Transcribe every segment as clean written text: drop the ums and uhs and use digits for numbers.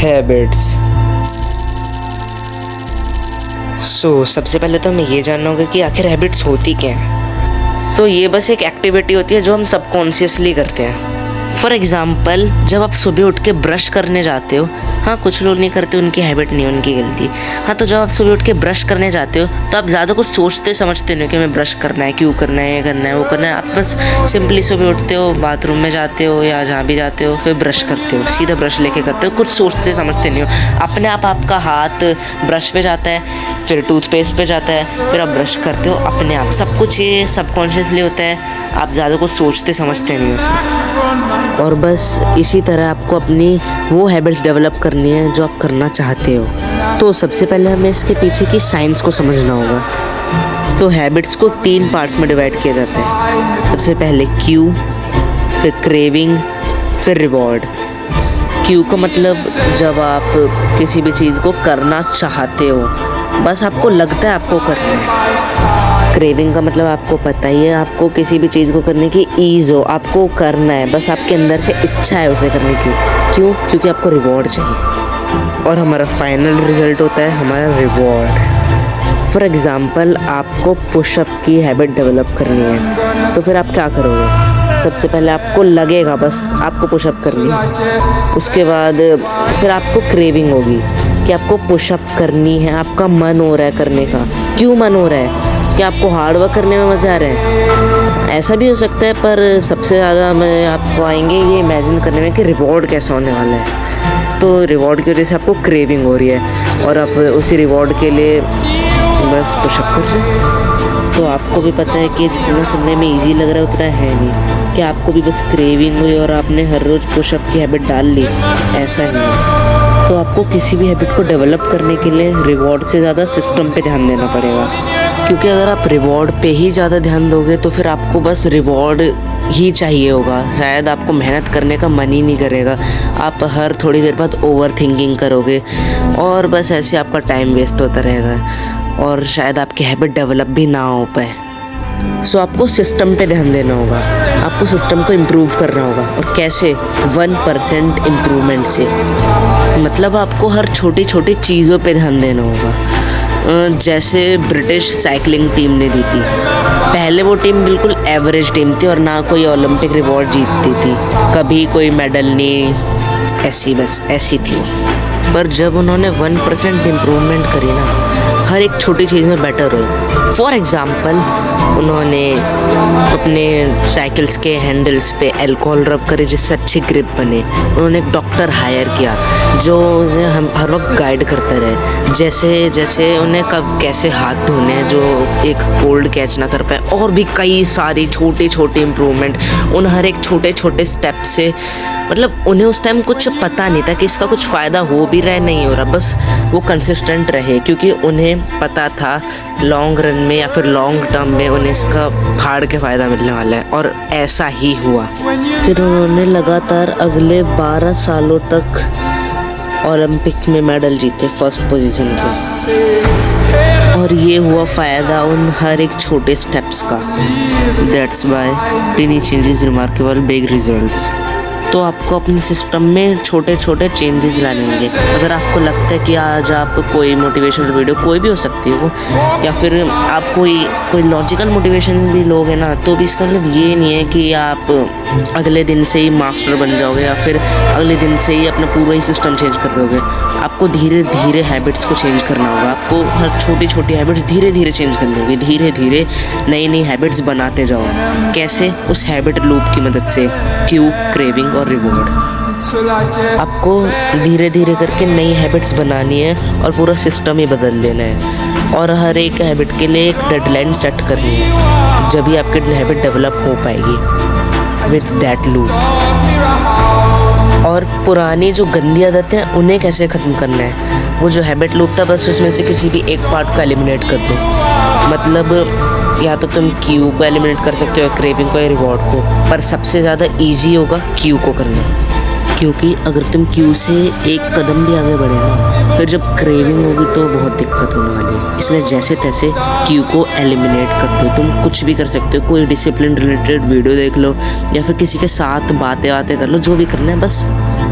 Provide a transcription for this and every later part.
Habits. सबसे पहले तो हमें ये जानना होगा कि आखिर हैबिट्स होती क्या हैं। ये बस एक एक्टिविटी होती है जो हम सबकॉन्शियसली करते हैं। फॉर एग्ज़ाम्पल, जब आप सुबह उठ के ब्रश करने जाते हो, हाँ कुछ लोग नहीं करते, उनकी हैबिट नहीं, उनकी गलती। हाँ, तो जब आप सुबह उठ के ब्रश करने जाते हो तो आप ज़्यादा कुछ सोचते समझते नहीं कि हमें ब्रश करना है, क्यों करना है, ये करना है, वो करना है। आप बस सिंपली सुबह उठते हो, बाथरूम में जाते हो या जहाँ भी जाते हो, फिर ब्रश करते हो, सीधा ब्रश लेके करते हो, कुछ सोचते समझते नहीं हो। अपने आप आपका हाथ ब्रश पे जाता है, फिर टूथपेस्ट पे जाता है, फिर आप ब्रश करते हो अपने आप। सब कुछ ये सबकॉन्शियसली होता है, आप ज़्यादा कुछ सोचते समझते नहीं हो उसमें। और बस इसी तरह आपको अपनी वो हैबिट्स डेवलप करनी है जो आप करना चाहते हो। तो सबसे पहले हमें इसके पीछे की साइंस को समझना होगा। तो हैबिट्स को 3 पार्ट्स में डिवाइड किया जाता है। सबसे पहले क्यू, फिर क्रेविंग, फिर रिवॉर्ड। क्यू का मतलब जब आप किसी भी चीज़ को करना चाहते हो, बस आपको लगता है आपको करना है। क्रेविंग का मतलब आपको पता ही है, आपको किसी भी चीज़ को करने की ईज़ हो, आपको करना है, बस आपके अंदर से इच्छा है उसे करने की। क्यों? क्योंकि आपको रिवॉर्ड चाहिए। और हमारा फाइनल रिजल्ट होता है हमारा रिवॉर्ड। फॉर एग्ज़ाम्पल, आपको पुशअप की हैबिट डेवलप करनी है, तो फिर आप क्या करोगे? सबसे पहले आपको लगेगा बस आपको पुशअप करनी है। उसके बाद फिर आपको क्रेविंग होगी कि आपको पुशअप करनी है, आपका मन हो रहा है करने का। क्यों मन हो रहा है? कि आपको हार्ड वर्क करने में मज़ा आ रहा है? ऐसा भी हो सकता है, पर सबसे ज़्यादा मैं आपको आएंगे ये इमेजिन करने में कि रिवॉर्ड कैसा होने वाला है। तो रिवॉर्ड की वजह से आपको क्रेविंग हो रही है और आप उसी रिवॉर्ड के लिए बस पुशअप कर रहे हैं। तो आपको भी पता है कि जितना सुनने में इजी लग रहा है उतना है नहीं, कि आपको भी बस क्रेविंग हुई और आपने हर रोज़ पुशअप की हैबिट डाल ली, ऐसा नहीं है। तो आपको किसी भी हैबिट को डेवलप करने के लिए रिवॉर्ड से ज़्यादा सिस्टम पे ध्यान देना पड़ेगा। क्योंकि अगर आप रिवॉर्ड पे ही ज़्यादा ध्यान दोगे तो फिर आपको बस रिवॉर्ड ही चाहिए होगा, शायद आपको मेहनत करने का मन ही नहीं करेगा। आप हर थोड़ी देर बाद ओवर थिंकिंग करोगे और बस ऐसे आपका टाइम वेस्ट होता रहेगा और शायद आपकी हैबिट डेवलप भी ना हो पाए। आपको सिस्टम पे ध्यान देना होगा, आपको सिस्टम को इम्प्रूव करना होगा। और कैसे? 1% इम्प्रूवमेंट से। मतलब आपको हर छोटी छोटी चीज़ों पे ध्यान देना होगा। जैसे ब्रिटिश साइकिलिंग टीम ने दी थी, पहले वो टीम बिल्कुल एवरेज टीम थी और ना कोई ओलंपिक रिवॉर्ड जीतती थी, कभी कोई मेडल नहीं, ऐसी थी। पर जब उन्होंने 1% इम्प्रूवमेंट करी ना, हर एक छोटी चीज़ में बेटर हुई। फॉर एग्ज़ाम्पल, उन्होंने अपने साइकिल्स के हैंडल्स पे अल्कोहल रब करे जिससे अच्छी ग्रिप बने। उन्होंने एक डॉक्टर हायर किया जो हम हर वक्त गाइड करता रहे, जैसे उन्हें कब कैसे हाथ धोने हैं जो एक कोल्ड कैच ना कर पाए। और भी कई सारी छोटी छोटी इम्प्रूवमेंट उन हर एक छोटे छोटे स्टेप से, मतलब उन्हें उस टाइम कुछ पता नहीं था कि इसका कुछ फ़ायदा हो भी रहा है नहीं हो रहा, बस वो कंसिस्टेंट रहे क्योंकि उन्हें पता था लॉन्ग रन में या फिर लॉन्ग टर्म में उन्हें इसका फाड़ के फ़ायदा मिलने वाला है। और ऐसा ही हुआ। फिर उन्होंने लगातार अगले 12 सालों तक ओलंपिक में मेडल जीते, फर्स्ट पोजीशन के। और ये हुआ फ़ायदा उन हर एक छोटे स्टेप्स का। That's why tiny changes remarkable big results. तो आपको अपने सिस्टम में छोटे छोटे चेंजेस लाने होंगे। अगर आपको लगता है कि आज आप कोई मोटिवेशनल वीडियो, कोई भी हो सकती है वो, या फिर आप कोई लॉजिकल मोटिवेशन भी लोगे ना, तो भी इसका मतलब ये नहीं है कि आप अगले दिन से ही मास्टर बन जाओगे या फिर अगले दिन से ही अपना पूरा ही सिस्टम चेंज कर दोगे। आपको धीरे धीरे हैबिट्स को चेंज करना होगा। आपको हर छोटी छोटी हैबिट्स धीरे धीरे चेंज करनी होगी। धीरे धीरे नई नई हैबिट्स बनाते जाओ। कैसे? उस हैबिट लूप की मदद से, क्यू, क्रेविंग और रिवॉर्ड। आपको धीरे धीरे करके नई हैबिट्स बनानी है और पूरा सिस्टम ही बदल देना है। और हर एक हैबिट के लिए एक डेडलाइन सेट करनी है, जब भी आपकी हैबिट डेवलप हो पाएगी विथ दैट लूप। और पुरानी जो गंदी आदतें हैं उन्हें कैसे ख़त्म करना है? वो जो हैबिट लूप था, बस उसमें से किसी भी एक पार्ट को एलिमिनेट कर दो। मतलब या तो तुम क्यू को एलिमिनेट कर सकते हो, क्रेविंग को या रिवॉर्ड को, पर सबसे ज़्यादा ईजी होगा क्यू को करना। क्योंकि अगर तुम क्यू से एक कदम भी आगे बढ़े ना, फिर जब क्रेविंग होगी तो बहुत दिक्कत होने वाली है। इसलिए जैसे तैसे क्यू को एलिमिनेट कर दो। तुम कुछ भी कर सकते हो, कोई डिसिप्लिन रिलेटेड वीडियो देख लो या फिर किसी के साथ बातें कर लो, जो भी करना है बस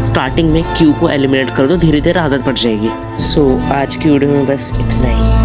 स्टार्टिंग में क्यू को एलिमिनेट कर दो, धीरे धीरे आदत पड़ जाएगी। सो आज की वीडियो में बस इतना ही।